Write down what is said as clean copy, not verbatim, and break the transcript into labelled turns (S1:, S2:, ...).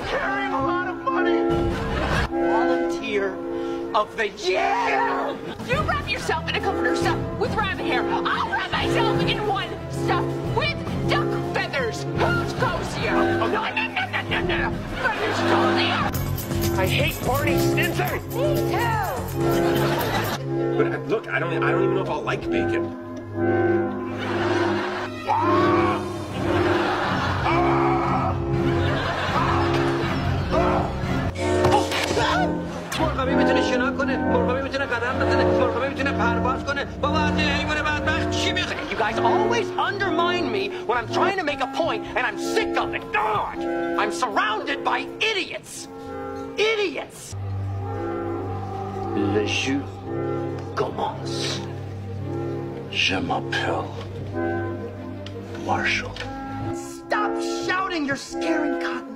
S1: carrying a lot of money. Volunteer of the year.
S2: You wrap yourself in a comforter stuffed with rabbit hair. I'll wrap myself in one stuffed with duck feathers. Who's cozier? Oh, no. Feathers cozier.
S1: I hate Barney Stinson.
S2: Me too.
S3: But look, I don't even know if I'll like bacon.
S4: مرغابی میتونه شنا کنه، مرغابی میتونه قدم بزنه، مرغابی میتونه پرواز کنه. بابا از این حیوان بدبخت چی میخوای؟
S1: You guys always undermine me when I'm trying to make a point, and I'm sick of it. God, I'm surrounded by idiots. Idiots.
S5: Le jeu commence. Je m'appelle Marshall.
S1: Stop shouting, you're scaring Cotton.